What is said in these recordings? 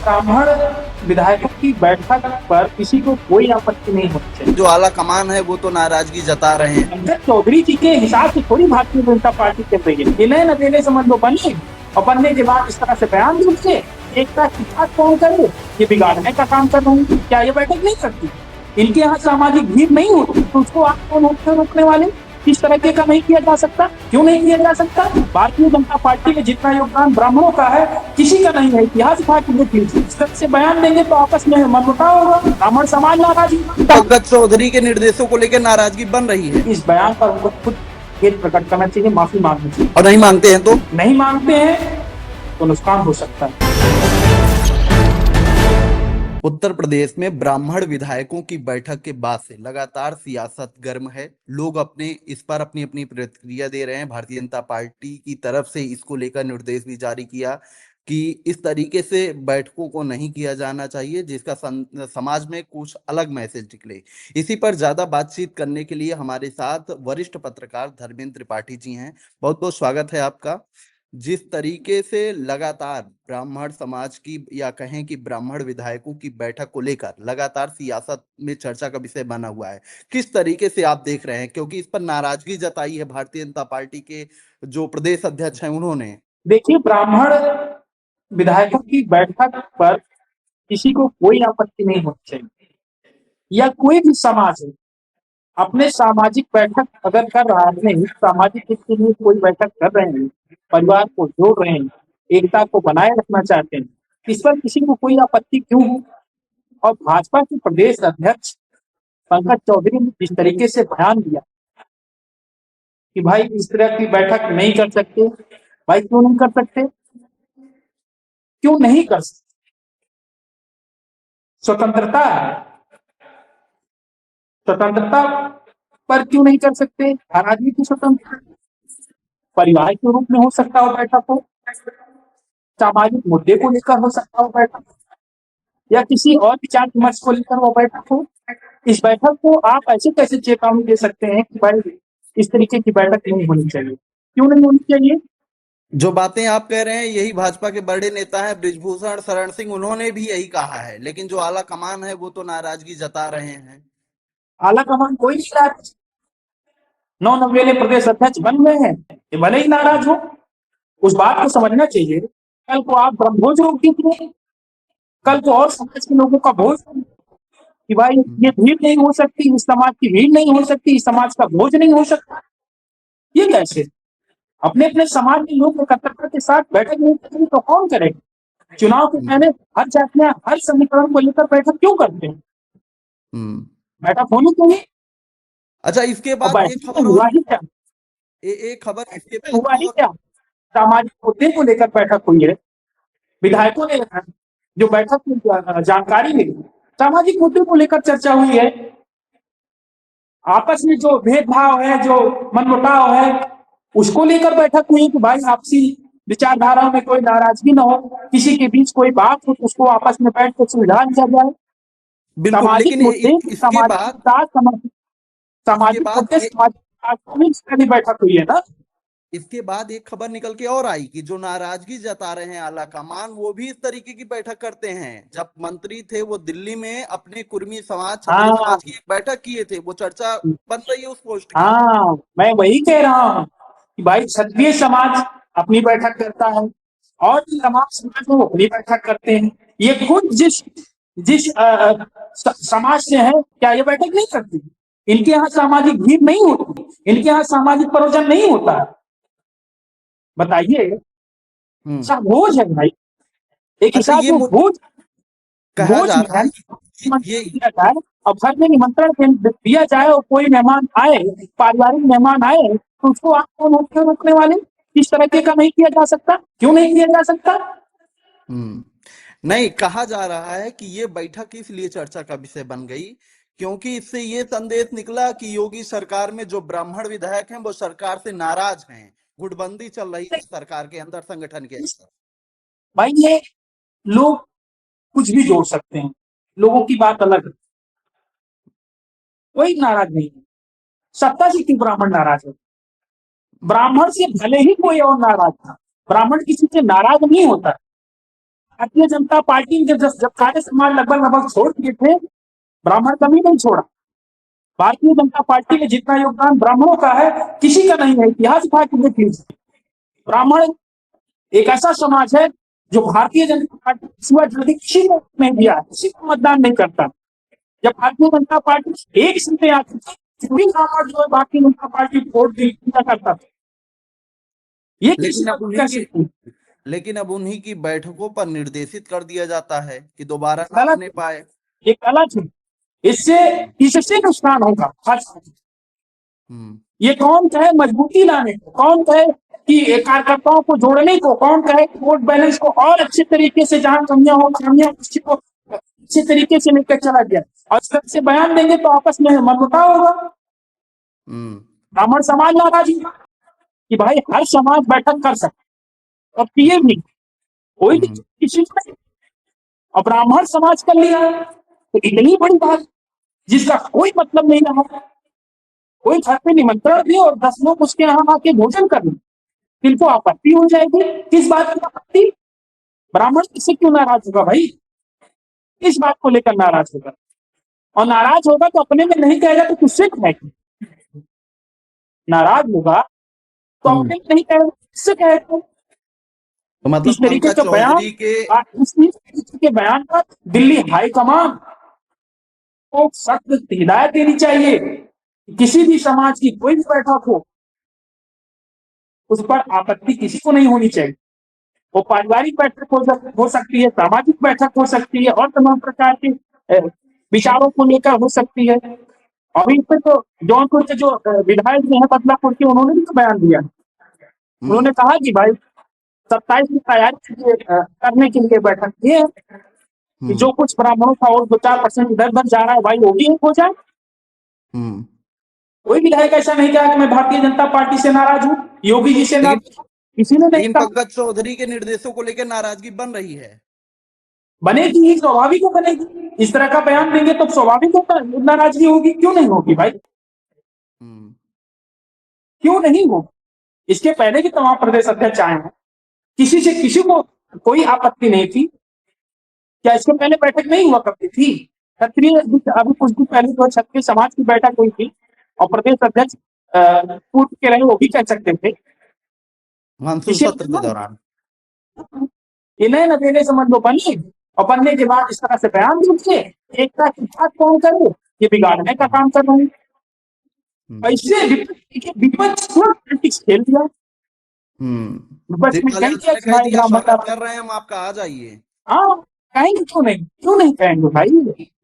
ब्राह्मण विधायकों की बैठक पर किसी को कोई आपत्ति नहीं होनी चाहिए। जो आला कमान है वो तो नाराजगी जता रहे हैं। पंकज चौधरी जी के हिसाब से थोड़ी भारतीय जनता पार्टी चल रही है। इन्हें न देने समझ लो बने और बनने के बाद इस तरह से बयान दूर से एकता की बात कौन करे, ये बिगाड़ने का काम कर रहे हैं। क्या ये बैठक नहीं करती? इनके यहाँ सामाजिक भीड़ नहीं होती तो उसको आप कौन रोकने वाले? इस तरह का नहीं किया जा सकता। क्यों नहीं किया जा सकता? भारतीय जनता पार्टी में जितना योगदान ब्राह्मणों का है किसी का नहीं है। इतिहास उठा के देख लीजिए। इस तरह से बयान देंगे तो आपस में मनमुटाव होगा, ब्राह्मण समाज नाराज होगा। पंकज चौधरी के निर्देशों को लेकर नाराजगी बन रही है। इस बयान पर उनको खुद खेद प्रकट करना चाहिए, माफी मांगनी चाहिए। और नहीं मांगते हैं तो नहीं मांगते हैं तो नुकसान हो सकता है। उत्तर प्रदेश में ब्राह्मण विधायकों की बैठक के बाद से लगातार सियासत गर्म है। लोग इस पर अपनी अपनी प्रतिक्रिया दे रहे हैं। भारतीय जनता पार्टी की तरफ से इसको लेकर निर्देश भी जारी किया कि इस तरीके से बैठकों को नहीं किया जाना चाहिए जिसका समाज में कुछ अलग मैसेज निकले। इसी पर ज्यादा बातचीत करने के लिए हमारे साथ वरिष्ठ पत्रकार धर्मेंद्र त्रिपाठी जी हैं। बहुत बहुत स्वागत है आपका। जिस तरीके से लगातार ब्राह्मण समाज की या कहें कि ब्राह्मण विधायकों की बैठक को लेकर लगातार सियासत में चर्चा का विषय बना हुआ है, किस तरीके से आप देख रहे हैं? क्योंकि इस पर नाराजगी जताई है भारतीय जनता पार्टी के जो प्रदेश अध्यक्ष हैं उन्होंने। देखिए, ब्राह्मण विधायकों की बैठक पर किसी को कोई आपत्ति नहीं होनी चाहिए। या कोई भी समाज है अपने सामाजिक बैठक अगर कर रहा है, नहीं सामाजिक हित के लिए कोई बैठक कर रहे हैं, परिवार को जोड़ रहे हैं, एकता को बनाए रखना चाहते हैं, इस पर किसी को कोई आपत्ति क्यों हो? और भाजपा के प्रदेश अध्यक्ष पंकज चौधरी ने जिस तरीके से बयान दिया कि भाई इस तरह की बैठक नहीं कर सकते, भाई क्यों नहीं कर सकते? क्यों नहीं कर सकते? स्वतंत्रता है, स्वतंत्रता पर क्यों नहीं कर सकते? हर आदमी की स्वतंत्रता परिवार के रूप में हो सकता हो बैठक हो, सामाजिक मुद्दे को लेकर हो सकता हो बैठक, या किसी और विचार विमर्श को लेकर वो बैठक हो। इस बैठक को आप ऐसे कैसे चेतावनी दे सकते हैं कि भाई इस तरीके की बैठक नहीं होनी चाहिए? क्यों नहीं होनी चाहिए? जो बातें आप कह रहे हैं यही भाजपा के बड़े नेता हैं बृजभूषण शरण सिंह, उन्होंने भी यही कहा है, लेकिन जो आला कमान है वो तो नाराजगी जता रहे हैं। आला कमान कोई नहीं नाराज, नौ नवेले प्रदेश अध्यक्ष बन गए हैं, ये भले ही नाराज हो। उस बात को समझना चाहिए। कल को आप ब्रह्मभोज रोक दीजिए, कल को और समाज के लोगों का भोज कि भाई ये भीड़ नहीं हो सकती, इस समाज की भीड़ नहीं हो सकती, इस समाज का भोज नहीं हो सकता। ये कैसे? अपने अपने समाज के लोग एकत्रता के साथ बैठक नहीं करेंगे तो कौन करेगा? चुनाव के पहले हर जातियां हर समीकरण को लेकर बैठक क्यों करते हैं? बैठक होनी चाहिए। अच्छा, इसके बाद एक खबर हुआ ही क्या? एक खबर इसके हुआ ही बाद क्या? सामाजिक मुद्दे को लेकर बैठक हुई है, विधायकों ने जो बैठक में जानकारी मिली, सामाजिक मुद्दे को लेकर चर्चा हुई है। आपस में जो भेदभाव है, जो मनमुटाव है, उसको लेकर बैठक हुई कि भाई आपसी विचारधारा में कोई नाराजगी न हो, किसी के बीच कोई बात हो तो उसको आपस में बैठ कर सुलझा लिया जाए। बिल्कुल, सामाजिक लेकिन मुद्दे, इसके बाद सामाजिक मुद्दे, सामाजिक बैठक हुई है ना। इसके बाद एक खबर निकल के और आई कि जो नाराजगी जता रहे हैं आला कमान, वो भी इस तरीके की बैठक करते हैं। जब मंत्री थे वो दिल्ली में अपने कुर्मी समाज क्षत्रिय समाज की एक बैठक किए थे, वो चर्चा बन रही है उस पोस्ट की। हाँ, मैं वही कह रहा हूँ कि भाई क्षत्रिय समाज अपनी बैठक करता है और तमाम समाज वो अपनी बैठक करते हैं। ये खुद जिस जिस समाज से है, क्या ये बैठक नहीं करती? इनके यहाँ सामाजिक भीड़ नहीं होती, इनके यहाँ सामाजिक परोजन नहीं होता। बताइए, भोज है भाई, एक हिसाब से भोज कहा जा रहा है दिया जाए और घर में निमंत्रण दिया जाए और कोई मेहमान आए, पारिवारिक मेहमान आए तो उसको आप कौन रोकने वाले? इस तरह का नहीं किया जा सकता। क्यों नहीं किया जा सकता? नहीं, कहा जा रहा है कि ये बैठक इसलिए चर्चा का विषय बन गई क्योंकि इससे ये संदेश निकला कि योगी सरकार में जो ब्राह्मण विधायक हैं वो सरकार से नाराज हैं, गुटबंदी चल रही है सरकार के अंदर, संगठन के अंदर। भाई ये लोग कुछ भी जोड़ सकते हैं, लोगों की बात अलग है, कोई नाराज नहीं है। सत्ता से क्यों ब्राह्मण नाराज है? ब्राह्मण से भले ही कोई और नाराज था, ब्राह्मण किसी से नाराज नहीं होता। भारतीय जनता पार्टी ने जब सारे समाज लगभग छोड़ दिए थे, ब्राह्मण कभी नहीं छोड़ा। भारतीय जनता पार्टी में जितना योगदान ब्राह्मणों का है किसी का नहीं है। इतिहास उठा के देख लीजिए, ब्राह्मण एक ऐसा समाज है जो भारतीय जनता पार्टी के सिवा जल्दी किसी को नहीं दिया, किसी को मतदान नहीं करता। जब भारतीय जनता पार्टी एक सीटें आती थी, पूरी ब्राह्मण जो है भारतीय जनता पार्टी वोट दिया करता था। ये लेकिन अब उन्हीं कैसे की लेकिन अब उन्हीं की बैठकों पर निर्देशित कर दिया जाता है कि दोबारा ना गलत आने पाए। ये गलत है। इससे इससे नुकसान होगा। ये कौन कहे मजबूती लाने को, कौन कहे कि कार्यकर्ताओं को जोड़ने को, कौन कहे कि वोट बैलेंस को और अच्छे तरीके से, जहां कमियां हो खामियां उसी को अच्छे तरीके से लेकर चला गया। और इस तरह से बयान देंगे तो आपस में मनमुटाव होगा, ब्राह्मण समाज नाराज होगा कि भाई हर समाज बैठक कर सकते और किए भी, कोई भी किसी को नहीं। और ब्राह्मण समाज कर लिया तो इतनी बड़ी बात जिसका कोई मतलब नहीं रहा। कोई घर पे निमंत्रण दिए और 10 लोग उसके यहाँ आके भोजन कर लें, इनको आपत्ति हो जाएगी। किस बात की आपत्ति? ब्राह्मण इससे क्यों नाराज होगा भाई? इस बात को लेकर नाराज होगा, और नाराज होगा तो अपने में नहीं कहेगा तो किससे कहेगा? नाराज होगा तो अपने में नहीं कहेगा किससे कहेगा? तो मतलब इस तरीके पंकज का बयान, चौधरी के इस तरीके के बयान पर दिल्ली हाईकमान को सख्त हिदायत देनी चाहिए। किसी भी समाज की कोई भी बैठक हो, उस पर आपत्ति किसी को नहीं होनी चाहिए। वो पारिवारिक बैठक हो सकती है, सामाजिक बैठक हो सकती है, और तमाम प्रकार के विचारों को लेकर हो सकती है। अभी पे तो जौनपुर के जो विधायक जो है बदलापुर के, उन्होंने भी तो बयान दिया। उन्होंने कहा कि भाई 27 की तैयारी करने के लिए बैठक ये है कि जो कुछ ब्राह्मणों का और 2-4% इधर उधर जा रहा है भाई वो भी हो जाए। कोई विधायक ऐसा नहीं कहा कि मैं भारतीय जनता पार्टी से नाराज हूँ, योगी जी से नाराज हूँ, किसी ने नहीं लेकिन कहा। पंकज चौधरी के निर्देशों को लेकर नाराजगी बन रही है। बनेगी ही, स्वाभाविक हो बनेगी। इस तरह का बयान देंगे तो स्वाभाविक होता है नाराजगी होगी। क्यों नहीं होगी भाई? क्यों नहीं होगी? इसके पहले भी तमाम प्रदेश अध्यक्ष आए हैं, किसी से किसी को कोई आपत्ति नहीं थी। क्या इसके पहले बैठक नहीं हुआ करती थी? क्षत्रिय अभी कुछ दिन पहले तो क्षत्रिय समाज की बैठक हुई थी और प्रदेश अध्यक्ष पूर्व के रहे, वो भी कह सकते थे मानसून सत्र के दौरान इन्हें न देने से मन लो बनी, और बनने के बाद इस तरह से बयान दीजिए, एकता की बात कौन करे? ये बिगाड़ने का काम कर रहे हैं। ऐसे विपक्ष पूरा पॉलिटिक्स खेल दिया। विपक्ष में कह दिया कर रहे हैं हम, आपका आ जाइए। हाँ, कहेंगे क्यों नहीं? क्यों नहीं कहेंगे भाई?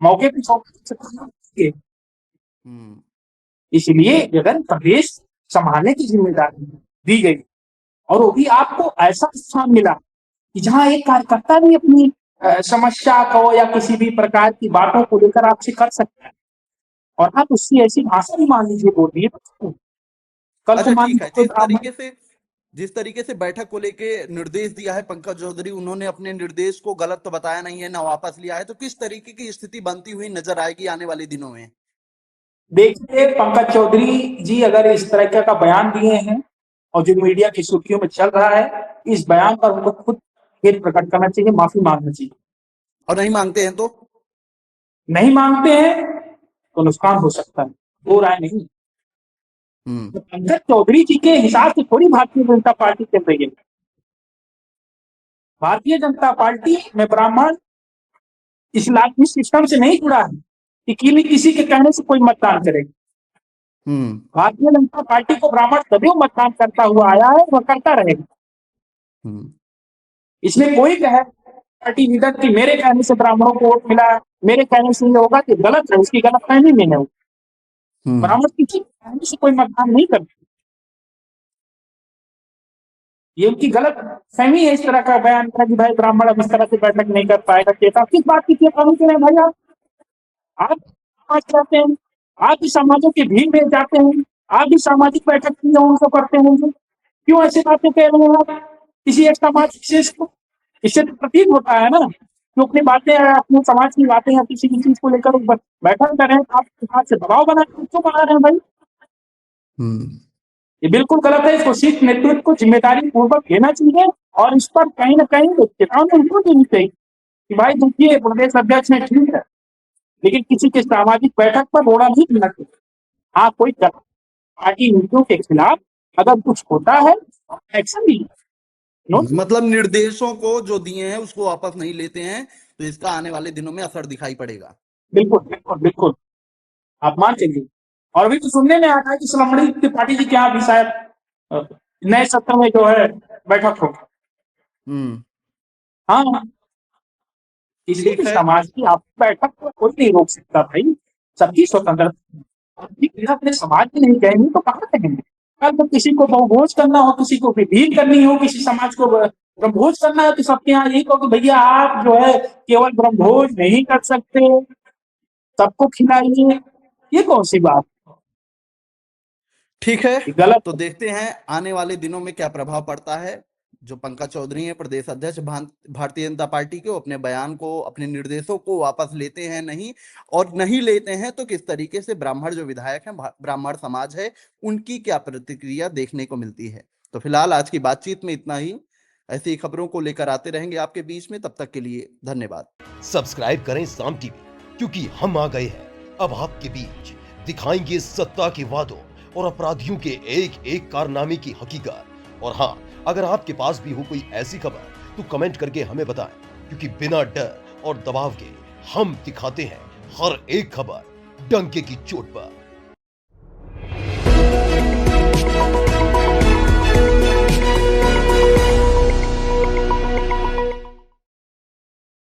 मौके पे इसलिए अगर प्रदेश संभालने की जिम्मेदारी दी गई और वो भी आपको ऐसा स्थान मिला कि जहां एक कार्यकर्ता भी अपनी समस्या को या किसी भी प्रकार की बातों को लेकर आपसे कर सकता है, और आप उसकी ऐसी भाषा भी मान लीजिए बोल दिए तो कल अच्छा, को ठीक है। जिस तरीके से बैठक को लेके निर्देश दिया है पंकज चौधरी, उन्होंने अपने निर्देश को गलत तो बताया नहीं है, ना वापस लिया है, तो किस तरीके की स्थिति बनती हुई नजर आएगी आने वाले दिनों में? देखिए, पंकज चौधरी जी अगर इस तरह का बयान दिए हैं और जो मीडिया की सुर्खियों में चल रहा है, इस बयान पर उनको खुद खेद प्रकट करना चाहिए, माफी मांगना चाहिए। और नहीं मांगते हैं तो नहीं मांगते हैं तो नुकसान हो सकता है, वो राय नहीं। तो पंकज चौधरी जी के हिसाब से थोड़ी भारतीय जनता पार्टी चल रही है। भारतीय जनता पार्टी में ब्राह्मण इस्लामी सिस्टम से नहीं जुड़ा है कि किसी के कहने से कोई मतदान करेगा। भारतीय जनता पार्टी को ब्राह्मण सदैव मतदान करता हुआ आया है, वह करता रहेगा। इसमें कोई कहे पार्टी लीडर की मेरे कहने से ब्राह्मणों को वोट मिला, मेरे कहने से ये होगा, कि गलत है, उसकी गलत फहमी में है। ब्राह्मण किसी कहने से कोई मतदान नहीं करते, ये उनकी गलत फहमी है। इस तरह का बयान था कि भाई ब्राह्मण अब इस तरह से बैठक नहीं कर पाएगा। किस बात की चेतावनी के भाई? आप समाज चाहते हैं, आप भी समाजों की भीड़ में जाते हैं, आप भी सामाजिक बैठक उनको करते होंगे, क्यों ऐसी बातें कह रहे हैं आप किसी एक समाज विशेष को? इससे तो प्रतीत होता है ना कि अपनी बातें, अपने समाज की बातें या किसी भी चीज को लेकर बैठक कर रहे हैं, आप समाज से दबाव बना क्यों बना रहे हैं भाई? ये बिल्कुल गलत है। इसको शीर्ष नेतृत्व को जिम्मेदारी पूर्वक लेना चाहिए और इस पर कहीं न कहीं चेतावनी उनको देनी चाहिए कि भाई देखिए प्रदेश अध्यक्ष ने ठीक है, लेकिन किसी के सामाजिक बैठक पर रोड़ा नहीं देना चाहिए। हाँ, कोई पार्टी नीतियों के खिलाफ अगर कुछ होता है तो एक्शन लीजिए। मतलब निर्देशों को जो दिए हैं उसको वापस नहीं लेते हैं, तो इसका आने वाले दिनों में असर दिखाई पड़ेगा। बिल्कुल बिल्कुल बिल्कुल, आप मान चलिए। और अभी तो सुनने में आता है कि श्रोमणी त्रिपाठी जी के यहाँ भी शायद नए सत्र में जो है बैठक होगी। हाँ, किसी भी समाज की आप बैठक को कोई नहीं रोक सकता भाई, सबकी स्वतंत्रता। अपने समाज की नहीं कहेंगे तो कहाँ कहेंगे? कल तो किसी को बहुभोज करना हो, किसी को भीख करनी हो, किसी समाज को ब्रह्मभोज करना है तो सबके यहाँ यही कहो कि भैया आप जो है केवल ब्रह्मभोज नहीं कर सकते, सबको खिलाइए। ये कौन सी बात? ठीक है, गलत। तो देखते हैं आने वाले दिनों में क्या प्रभाव पड़ता है। जो पंकज चौधरी हैं प्रदेश अध्यक्ष भारतीय जनता पार्टी के, अपने बयान को, अपने निर्देशों को वापस लेते हैं नहीं, और नहीं लेते हैं तो किस तरीके से ब्राह्मण जो विधायक हैं, ब्राह्मण समाज है, उनकी क्या प्रतिक्रिया देखने को मिलती है। तो फिलहाल आज की बातचीत में इतना ही। ऐसी खबरों को लेकर आते रहेंगे आपके बीच में, तब तक के लिए धन्यवाद। सब्सक्राइब करें साम टीवी, क्योंकि हम आ गए हैं अब आपके बीच, दिखाएंगे सत्ता के वादों और अपराधियों के एक एक कारनामे की हकीकत। और हाँ, अगर आपके पास भी हो कोई ऐसी खबर तो कमेंट करके हमें बताएं, क्योंकि बिना डर और दबाव के हम दिखाते हैं हर एक खबर डंके की चोट पर।